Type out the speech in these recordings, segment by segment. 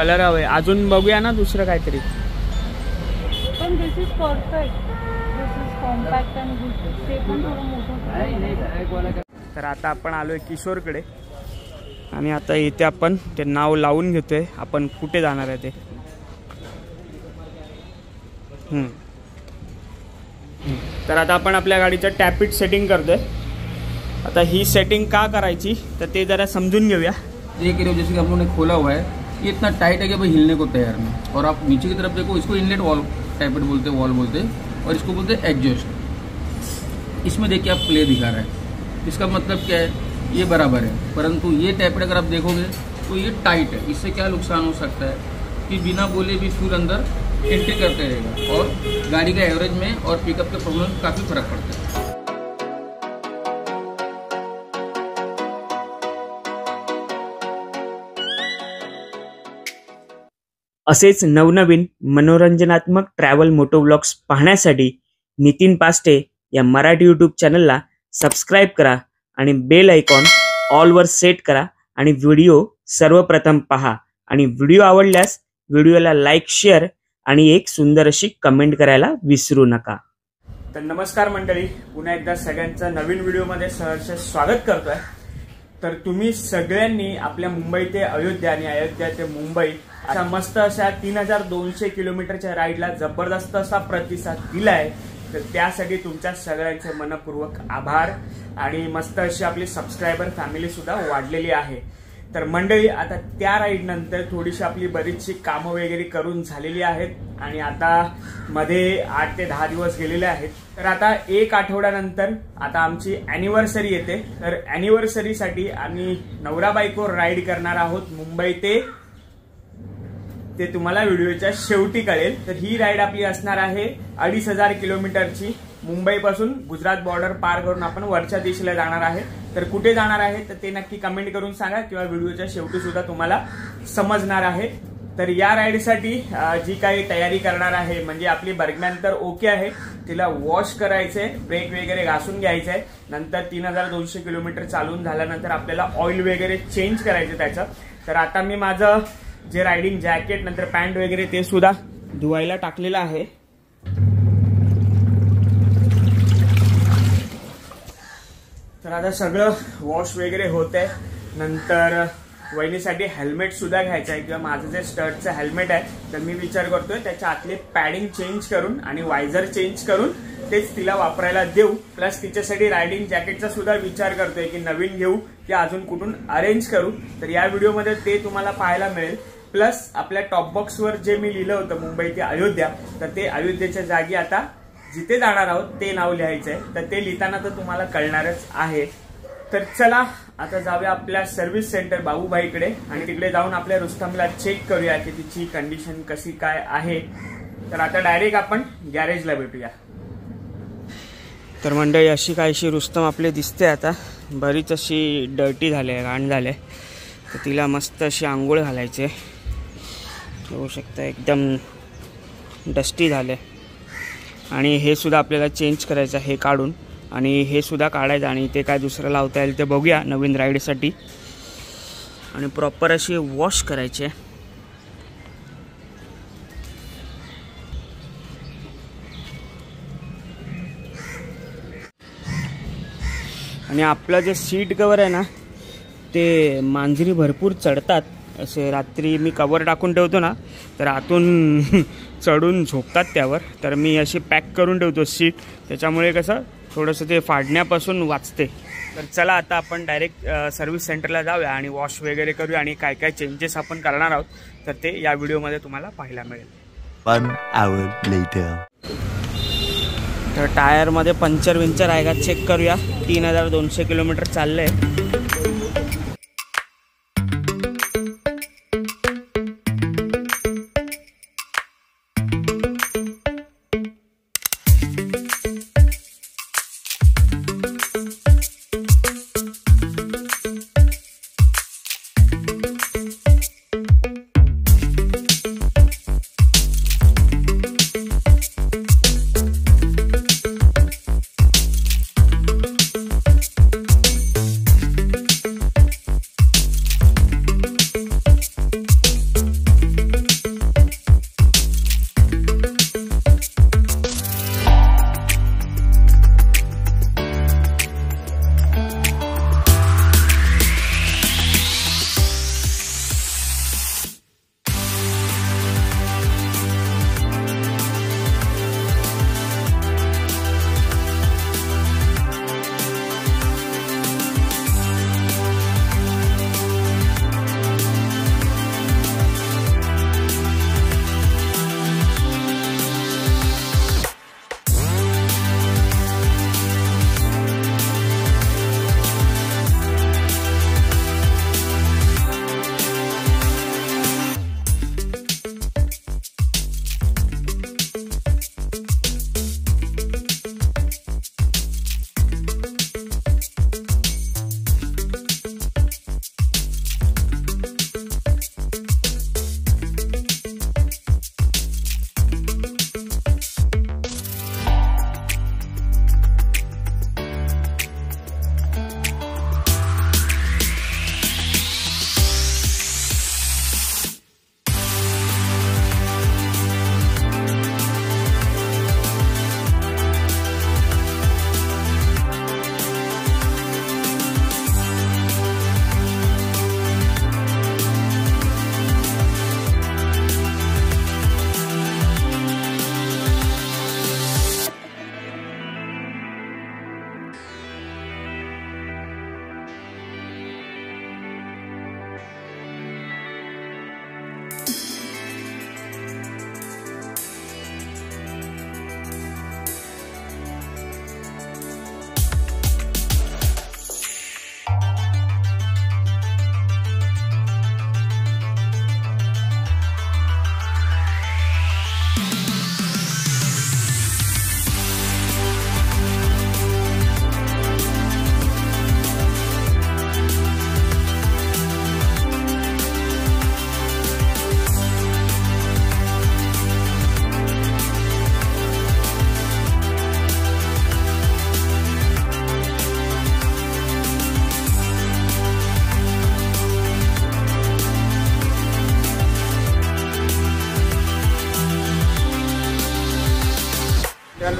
Colour हवे अजून बघूया ना दुसरं काहीतरी. पण this is perfect, this is compact and good. ते पण थोडं मोठं. तर आता आपण आलोय किशोरकडे आणि आता इथे आपण ते नाव लावून घेतोय आपण कुठे जाणार आहे ते. तर आता आपण आपल्या गाडीचं टॅपिट सेटिंग करतोय. आता ही सेटिंग का करायची तर ते जरा समजून घेऊया. ये करिए जैसे कि हम लोगों ने खोला हुआ है, ये इतना टाइट है कि भाई हिलने को तैयार नहीं. और आप नीचे की तरफ देखो, इसको इनलेट वॉल टैपिट बोलते हैं, वॉल बोलते हैं, और इसको बोलते हैं एग्जॉस्ट. इसमें देखिए आप प्ले दिखा रहा है, इसका मतलब क्या है, ये बराबर है. परंतु ये टैपिट अगर आप देखोगे तो ये टाइट है. इससे क्या नुकसान हो सकता है कि बिना बोले भी फ्यूल अंदर एंट्री करते रहेगा और गाड़ी का एवरेज में और पिकअप के प्रॉब्लम काफ़ी फर्क पड़ता है. असेच नवनवीन मनोरंजनात्मक ट्रॅव्हल मोटो व्लॉग्स पाहण्यासाठी नितीन पास्टे या मराठी यूट्यूब चॅनलला सबस्क्राईब करा आणि बेल आयकॉन ऑलवर सेट करा आणि व्हिडिओ सर्वप्रथम पहा. आणि व्हिडिओ आवडल्यास व्हिडिओला लाईक, शेअर आणि एक सुंदर अशी कमेंट करायला विसरू नका. तर नमस्कार मंडळी, पुन्हा एकदा सगळ्यांचं नवीन व्हिडिओमध्ये सहर्ष स्वागत करतोय. तर तुम्ही सगळ्यांनी आपल्या मुंबई ते अयोध्या आणि अयोध्या ते मुंबई अशा मस्त अशा 3200 किलोमीटरच्या राईडला जबरदस्त असा प्रतिसाद दिलाय. तर त्यासाठी तुमच्या सगळ्यांचे मनपूर्वक आभार. आणि मस्त अशी आपली सबस्क्रायबर फॅमिली सुद्धा वाढलेली आहे. तर मंडळी आता त्या राईड नंतर थोडीशी आपली बरीचशी कामं वगैरे करून झालेली आहेत आणि आता मध्ये 8 ते 10 दिवस गेलेले आहेत. तर आता एक आठवड्यानंतर आता आमची अॅनिव्हर्सरी येते. तर अॅनिव्हर्सरीसाठी आम्ही नवरा बायको राईड करणार आहोत मुंबई ते तुम्हाला व्हिडिओच्या शेवटी कळेल. तर ही राईड आपली असणार आहे 2500 किलोमीटरची. मुंबईपासून गुजरात बॉर्डर पार करून आपण वरच्या दिशेला जाणार आहे. तर कुठे जाणार आहे तर ते नक्की कमेंट करून सांगा किंवा व्हिडिओच्या शेवटी सुद्धा तुम्हाला समजणार आहे. तर या राईडसाठी जी काही तयारी करणार आहे म्हणजे आपली बर्गमॅन तर ओके आहे, तिला वॉश करायचंय, ब्रेक वगैरे घासून घ्यायचंय. नंतर 3200 किलोमीटर चालून झाल्यानंतर आपल्याला ऑइल वगैरे चेंज करायचं त्याचं. तर आता मी माझं जे रायडिंग जॅकेट नंतर पॅन्ट वगैरे ते सुद्धा धुवायला टाकलेलं आहे. तर आता सगळं वॉश वगैरे होत आहे. नंतर वहिनीसाठी हेल्मेट सुद्धा घ्यायचं आहे किंवा माझं जे स्टर्टचं हेल्मेट आहे तर मी विचार करतोय त्याच्या आतले पॅडिंग चेंज करून आणि वायझर चेंज करून तेच तिला वापरायला देऊ. प्लस तिच्यासाठी रायडिंग जॅकेटचा सुद्धा विचार करतोय की नवीन घेऊ की अजून कुठून अरेंज करू. तर या व्हिडिओमध्ये ते तुम्हाला पाहायला मिळेल. प्लस आपल्या टॉप बॉक्सवर जे मी लिहिलं होतं मुंबई ते अयोध्या, तर ते अयोध्येच्या जागी आता जिथे जाणार आहोत ते नाव लिहायचंय. तर ते लिहिताना तर तुम्हाला कळणारच आहे. तर चला आता जाऊया आपल्या सर्व्हिस सेंटर बाबूभाईकडे आणि तिकडे जाऊन आपल्या रुस्तमला चेक करूया की तिची कंडिशन कशी काय आहे. तर आता डायरेक्ट आपण गॅरेजला भेटूया. तर मंडळी अशी काहीशी रुस्तम आपले दिसते. आता बरीच अशी डर्टी झाली आहे, घाण झाले. तर तिला मस्त अशी आंघोळ घालायची. होऊ शकतं एकदम डस्टी झाले. आणि हे सुद्धा आपल्याला चेंज करायचं हे काढून आणि हे सुद्धा काढायचं आणि ते काय दुसरं लावता येईल ते बघूया नवीन राईडसाठी. आणि प्रॉपर अशी वॉश करायचे. आणि आपलं जे सीट कवर आहे ना ते मांजरी भरपूर चढतात. असे रात्री मी कवर टाकून ठेवतो ना तर आतून चढून झोपतात त्यावर. तर मी अशी पॅक करून ठेवतो सीट, त्याच्यामुळे कसं थोडंसं ते फाडण्यापासून वाचते. तर चला आता आपण डायरेक्ट सर्व्हिस सेंटरला जाऊया आणि वॉश वगैरे करूया आणि काय काय चेंजेस आपण करणार आहोत तर ते या व्हिडिओमध्ये तुम्हाला पाहायला मिळेल. 1 hour later. तर टायरमध्ये पंक्चर विंचर आहे का चेक करूया. 3200 किलोमीटर चाललंय.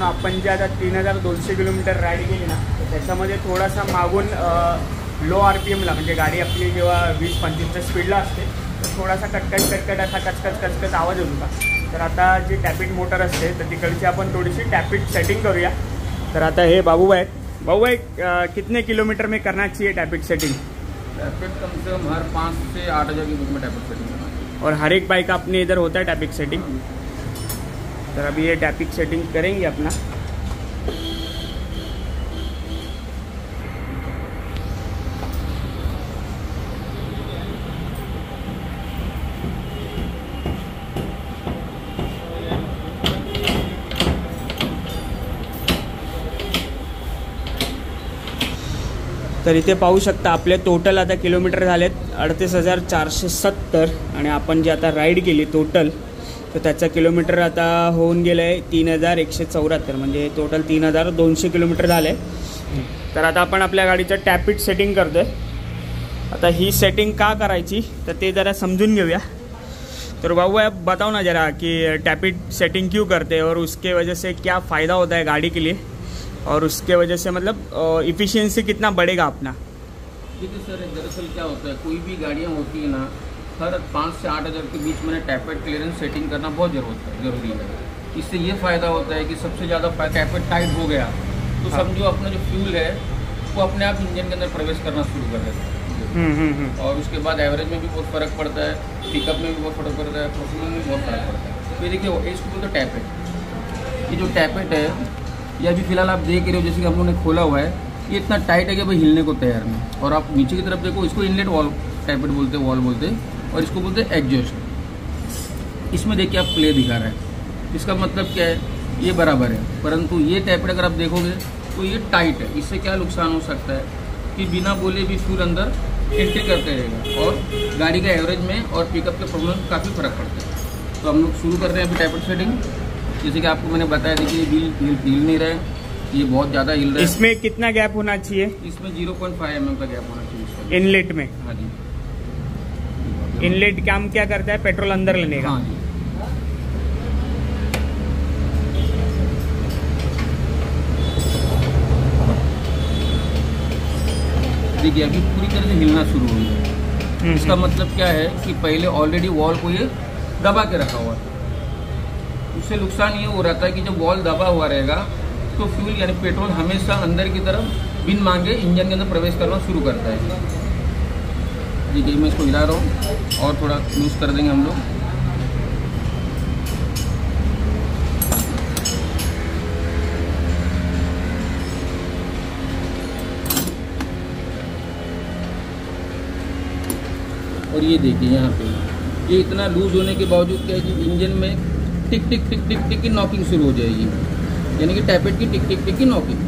मित्रांनो, आपण जे आता 3200 किलोमीटर राईड केली ना, तर त्याच्यामध्ये थोडासा मागून लो RPMला म्हणजे गाडी आपली जेव्हा 20-25च्या स्पीडला असते तर थोडासा कटकट असा कचकच आवाज येत होता. तर आता जी टॅपिट मोटर असते तर तिकडची आपण थोडीशी टॅपिट सेटिंग करूया. तर आता हे बाबूभाई कितने किलोमीटर में करना चाहिए टैपिट सेटिंग? टैपिट कम से कम हर 5 से 8 हज़ार के बीच में टैपिट सेटिंग करना चाहिए. और हर एक बाइक अपने इधर होता है टैपिट सेटिंग. तर अभी ये टैपिट सेटिंग करेंगे अपना. तर इथे पाहू शकता आपले टोटल आता किलोमीटर झालेत 38,470 आणि आपण जे आता राईड केली टोटल तर त्याचा किलोमीटर आता होऊन गेलं आहे 3,174 म्हणजे टोटल 3,200 किलोमीटर झाले. तर आता आपण आपल्या गाडीचं टॅपिट सेटिंग करतो आहे. आता ही सेटिंग का करायची तर ते जरा समजून घेऊया. तर बाबू आप बताओ ना जरा कि टैपिट सेटिंग क्यों करते हैं और उसके वजह से क्या फ़ायदा होता है गाड़ी के लिए और उसके वजह से मतलब इफ़िशियंसी कितना बढ़ेगा अपना? देखिए सर, दरअसल क्या होता है, कोई भी गाड़ियाँ होती है ना, हर 5 से 8 हज़ार के बीच में टैपेट क्लियरेंस सेटिंग करना बहुत ज़रूरी है. इससे ये फ़ायदा होता है कि सबसे ज़्यादा टैपेट टाइट हो गया तो समझो अपना जो फ्यूल है वो अपने आप इंजन के अंदर प्रवेश करना शुरू कर देता है. और उसके बाद एवरेज में भी बहुत फ़र्क पड़ता है, पिकअप में भी बहुत फ़र्क पड़ता है, परफॉर्मेंस में भी बहुत फ़र्क पड़ता है. तो देखिए इसको बोलते हैं टैपेट. ये जो टैपेट है ये अभी फ़िलहाल आप देख रहे हो जैसे कि हम लोगों ने खोला हुआ है, ये इतना टाइट है कि भाई हिलने को तैयार नहीं. और आप नीचे की तरफ देखो, इसको इनलेट वॉल टैपेट बोलते हैं, वॉल बोलते हैं, और इसको बोलते हैं एग्जॉस्ट. इसमें देखिए आप प्ले दिखा रहा है, इसका मतलब क्या है, ये बराबर है. परंतु ये टैपेट अगर आप देखोगे तो ये टाइट है. इससे क्या नुकसान हो सकता है कि बिना बोले भी फ्यूल अंदर एंट्री करते रहेगा और गाड़ी का एवरेज में और पिकअप के प्रॉब्लम काफ़ी फ़र्क पड़ता है. तो हम लोग शुरू कर रहे हैं अभी टैपेट सेटिंग. जैसे कि आपको मैंने बताया था कि ये हिल नहीं रहा है, ये बहुत ज़्यादा हिल रहा है. इसमें कितना गैप होना चाहिए? इसमें 0.5 mm का गैप होना चाहिए इनलेट में. हाँ जी. इनलेट काम क्या करता है? पेट्रोल अंदर लेने का. हाँ जी. देखिए अभी पूरी तरह से हिलना शुरू हो गया. इसका मतलब क्या है कि पहले ऑलरेडी वॉल को ये दबा के रखा हुआ है. उससे नुकसान ये हो रहा था कि जब वॉल दबा हुआ रहेगा तो फ्यूल यानी पेट्रोल हमेशा अंदर की तरफ बिन मांगे इंजन के अंदर प्रवेश करना शुरू करता है. देखिए मैं इसको हिला रहा हूँ और थोड़ा लूज कर देंगे हम लोग. और ये देखिए यहाँ पे ये इतना लूज होने के बावजूद क्या है कि इंजन में tick tick tick tick tick की नॉकिंग शुरू हो जाएगी, यानी कि टैपेट की टिक टिक टिक की नॉकिंग.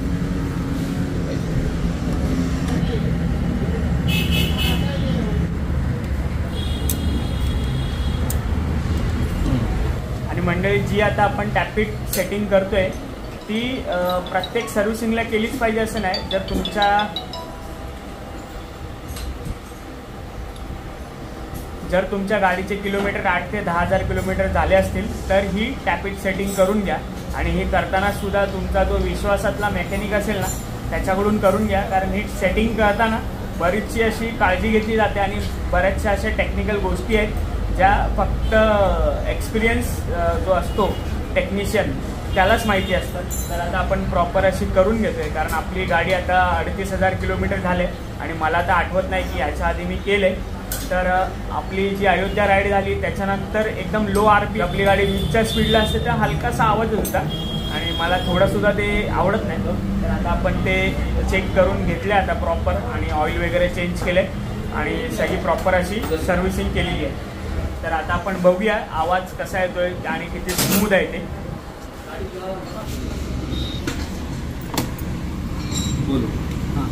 आणि मंडळी जी आता आपण टॅपिट सेटिंग करतोय ती प्रत्येक सर्व्हिसिंगला केलीच पाहिजे असं नाही. जर तुमच्या गाडीचे किलोमीटर 8 ते 10,000 किलोमीटर झाले असतील तर ही टॅपिट सेटिंग करून घ्या. आणि हे करताना सुद्धा तुमचा जो विश्वासातला मेकॅनिक असेल ना त्याच्याकडून करून घ्या. कारण ही सेटिंग करताना बरीचशी अशी काळजी घेतली जाते आणि बऱ्याचशा अशा टेक्निकल गोष्टी आहेत ज्या फक्त एक्सपिरियन्स जो असतो टेक्निशियन त्यालाच माहिती असतात. तर आता आपण प्रॉपर अशी करून घेतोय कारण आपली गाडी आता 38,000 किलोमीटर झाले आणि मला तर आठवत नाही की याच्या आधी मी केले. तर आपली जी अयोध्या राईड झाली त्याच्यानंतर एकदम लो RPM आपली गाडी 20च्या स्पीडला असते तर हलकासा आवाज होता आणि मला थोडंसुद्धा ते आवडत नाही. तर आता आपण ते चेक करून घेतले आता प्रॉपर आणि ऑइल वगैरे चेंज केले आणि सगळी प्रॉपर अशी सर्व्हिसिंग केलेली आहे. तर आता आपण बघूया आवाज कसा येतोय आणि किती स्मूथ आहे ते. बोलो. हां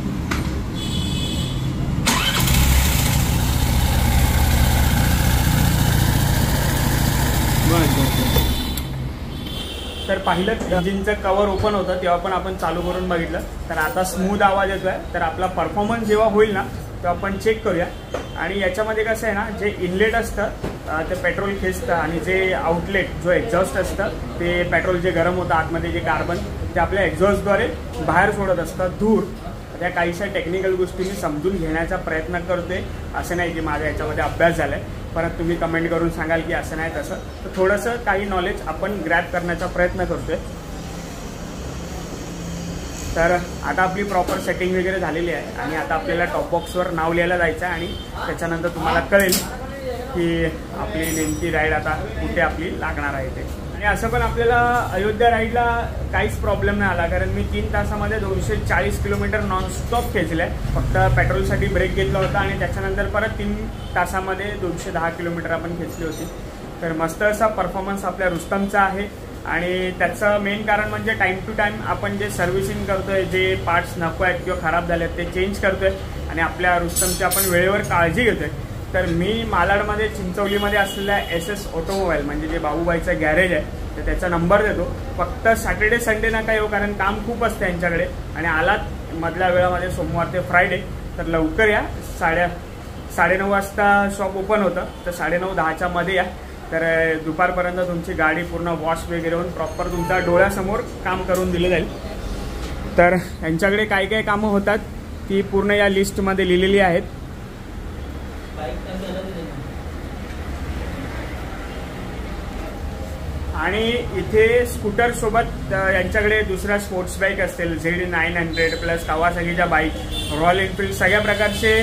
तर पाहिलं इंजिनचं कवर ओपन होतं तेव्हा पण आपण चालू करून बघितलं तर आता स्मूथ आवाज येतो आहे. तर आपला परफॉर्मन्स जेव्हा होईल ना तेव्हा आपण चेक करूया. आणि याच्यामध्ये कसं आहे ना जे इनलेट असतं ते पेट्रोल खेचतं आणि जे आउटलेट जो एक्झॉस्ट असतं ते पेट्रोल जे गरम होतं आतमध्ये जे कार्बन ते आपल्या एक्झॉस्टद्वारे बाहेर सोडत असतात धूर. त्या काहीशा टेक्निकल गोष्टी मी समजून घेण्याचा प्रयत्न करतोय. असं नाही की माझा याच्यामध्ये अभ्यास झाला आहे, परत तुम्ही कमेंट करून सांगाल की असं नाही तसं, तर थोडंसं काही नॉलेज आपण ग्रॅब करण्याचा प्रयत्न करतोय. तर आता आपली प्रॉपर सेटिंग वगैरे झालेली आहे आणि आता आपल्याला टॉप बॉक्सवर नाव लिहायला जायचं आहे आणि त्याच्यानंतर तुम्हाला कळेल की आपली नेमकी राईड आता कुठे आपली लागणार आहे ते. आणि असं पण आपल्याला अयोध्या राईडला काहीच प्रॉब्लेम नाही आला, कारण मी 3 तासामध्ये 240 किलोमीटर नॉनस्टॉप खेचलं आहे. फक्त पेट्रोलसाठी ब्रेक घेतला होता आणि त्याच्यानंतर परत 3 तासामध्ये 210 किलोमीटर आपण खेचली होती. तर मस्त असा परफॉर्मन्स आपल्या रुस्तमचा आहे आणि त्याचं मेन कारण म्हणजे टाईम टू टाईम आपण जे सर्व्हिसिंग करतोय, जे पार्ट्स नको आहेत किंवा खराब झाले आहेत ते चेंज करतोय आणि आपल्या रुस्तमची आपण वेळेवर काळजी घेतोय. तर मी मालाडमध्ये चिंचवलीमध्ये असलेल्या SS ऑटोमोबाईल म्हणजे जे बाबूबाईचं गॅरेज आहे तर त्याचा नंबर देतो. फक्त सॅटर्डे संडे नका येऊ, कारण काम खूप असतं यांच्याकडे आणि आलात मधल्या वेळामध्ये सोमवार ते फ्रायडे तर लवकर या. 9:30 वाजता शॉप ओपन होतं, तर 9:30-10च्या मध्ये या. तर दुपारपर्यंत तुमची गाडी पूर्ण वॉश वगैरे होऊन प्रॉपर तुमच्या डोळ्यासमोर काम करून दिलं जाईल. तर यांच्याकडे काय काय कामं होतात ती पूर्ण या लिस्टमध्ये लिहिलेली आहेत. आणि इथे स्कूटर सोबत यांच्याकडे दुसऱ्या स्पोर्ट्स बाईक असतील, ZD900 प्लस कावासाकीच्या बाईक, रॉयल एनफिल्ड सगळ्या प्रकारचे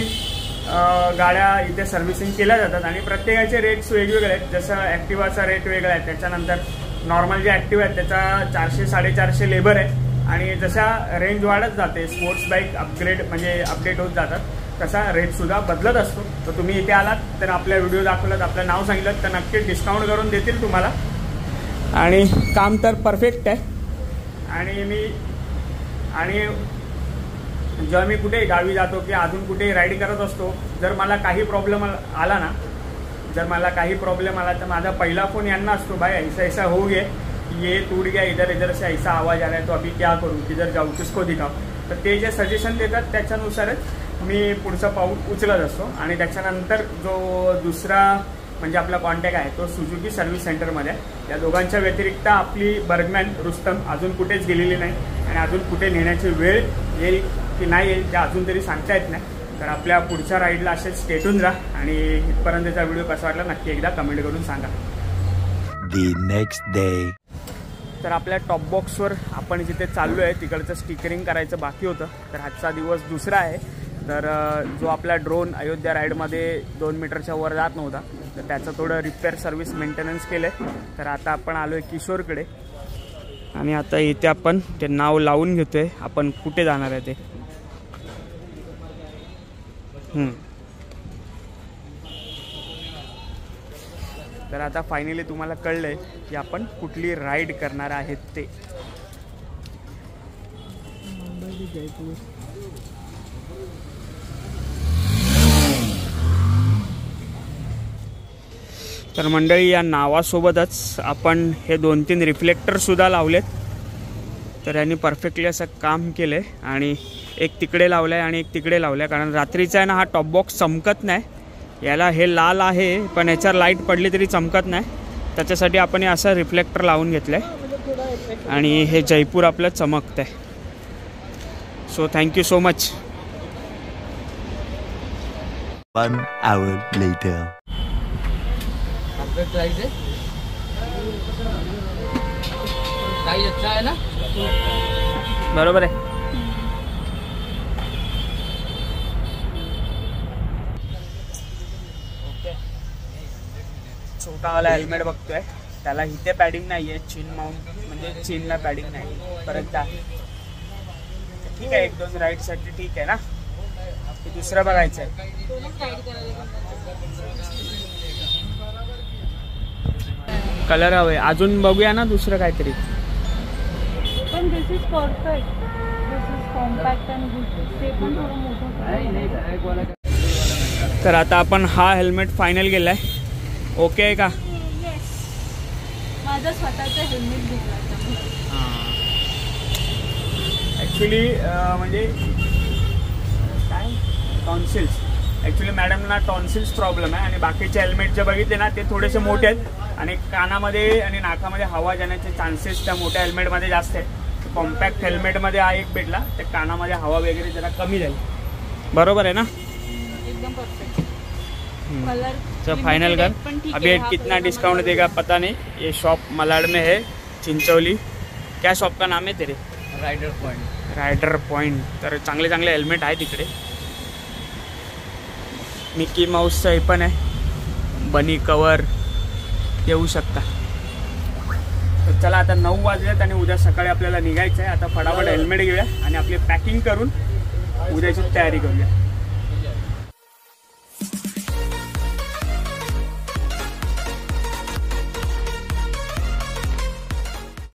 गाड्या इथे सर्व्हिसिंग केल्या जातात आणि प्रत्येकाचे रेट्स वेगवेगळे आहेत. जसं ॲक्टिवाचा रेट वेगळा आहे, त्याच्यानंतर नॉर्मल जे ॲक्टिवा आहेत त्याचा 400-450 लेबर आहे आणि जशा रेंज वाढत जाते स्पोर्ट्स बाईक अपग्रेड म्हणजे अपडेट होत जातात तसा रेटसुद्धा बदलत असतो. तर तुम्ही इथे आलात तर आपल्या व्हिडिओ दाखवलात, आपलं नाव सांगितलं तर नक्की डिस्काउंट करून देतील तुम्हाला. आणि काम तर परफेक्ट आहे. आणि जेव्हा मी कुठे गावी जातो की अजून कुठे राईड करत असतो, जर मला काही प्रॉब्लेम आला तर माझा पहिला फोन यांना असतो, भाई ऐसा हो गया, ये टूट गया, इधर से ऐसा आवाज आ रहा है, तो अभी क्या करूँ, किधर जाऊँ, किसको दिखाऊ. तर ते जे सजेशन देतात त्याच्यानुसारच मी पुढचं पाऊल उचलत असतो. आणि त्याच्यानंतर जो दुसरा म्हणजे आपला कॉन्टॅक्ट आहे तो सुझुकी सर्व्हिस सेंटरमध्ये आहे. या दोघांच्या व्यतिरिक्त आपली बर्गमॅन रुस्तम अजून कुठेच गेलेली नाही आणि अजून कुठे नेण्याची वेळ येईल की नाही येईल ते अजून तरी सांगता येत नाही. तर आपल्या पुढच्या राईडला असेच स्टेटून राहा आणि इथपर्यंतचा व्हिडिओ कसा वाटला नक्की एकदा कमेंट करून सांगा. The next day. तर आपल्या टॉप बॉक्सवर आपण जिथे चाललो आहे तिकडचं स्टिकरिंग करायचं बाकी होतं. तर आजचा दिवस दुसरा आहे. तर जो आपला ड्रोन अयोध्या राईडमध्ये 2 मीटरच्या वर जात नव्हता तर त्याचं थोडं रिपेअर सर्व्हिस मेंटेनन्स केलं आहे. तर आता आपण आलो आहे किशोरकडे आणि आता इथे आपण ते नाव लावून घेतो आहे आपण कुठे जाणार आहे ते. तर आता फायनली तुम्हाला कळलं आहे की आपण कुठली राईड करणार आहेत ते. तर मंडळी या नावासोबतच आपण हे 2-3 रिफ्लेक्टरसुद्धा लावलेत. तर यांनी परफेक्टली असं काम केलं आहे आणि एक तिकडे लावलं आहे आणि एक तिकडे लावलं आहे, कारण रात्रीचा आहे ना हा टॉप बॉक्स चमकत नाही. याला हे लाल आहे पण याच्यावर लाईट पडली तरी चमकत नाही, त्याच्यासाठी आपण हे असं रिफ्लेक्टर लावून घेतलं आहे आणि हे जयपूर आपलं चमकतं आहे. So thank you so much. 1 hour later. Price है, प्राइस अच्छा है ना, बरोबर आहे. छोटावाला हेल्मेट बघतोय, त्याला इथे पॅडिंग नाही आहे, चीन माउंट म्हणजे चीनला पॅडिंग नाही परत ठीक आहे. 1-2 राईडसाठी ठीक आहे ना, ते दुसरं बघायचं आहे. कलर हवे अजून बघूया ना दुसरं काहीतरी. पण this is perfect, this is compact and good. ते पण थोडं मोठं. तर आता आपण हा हेल्मेट फायनल केलाय. ओके आहे का? येस, माझं स्वतःचं हेल्मेट घेतलं. ॲक्च्युली म्हणजे काय टॉन्सिल्स, ॲक्च्युली मॅडमना टॉन्सिल्स प्रॉब्लेम आहे आणि बाकीचे हेल्मेट जे बघितले ना ते थोडेसे मोठे आहेत आणि कानामध्ये आणि नाकामध्ये हवा जाण्याचे चान्सेस त्या मोठ्या हेल्मेटमध्ये जास्त आहेत. कॉम्पॅक्ट हेल्मेटमध्ये हा एक भेटला, त्या कानामध्ये हवा वगैरे जरा कमी झाली. बरोबर आहे ना? एकदम परफेक्ट कलर. तो फाइनल कर. अभी कितना डिस्काउंट देगा पता नहीं. ये शॉप मलाड में है, चिंचोली. क्या शॉप का नाम है तेरे? Rider point. तर चांगले चांगले हेल्मेट आहे तिकडे. मिकी माऊसचं हे पण आहे, बनी कवर येऊ शकता. तर चला आता 9 वाजलेत आणि उद्या सकाळी आपल्याला निघायचं आहे. आता फटाफट हेल्मेट घेऊया आणि आपली पॅकिंग करून उद्याची तयारी करूया.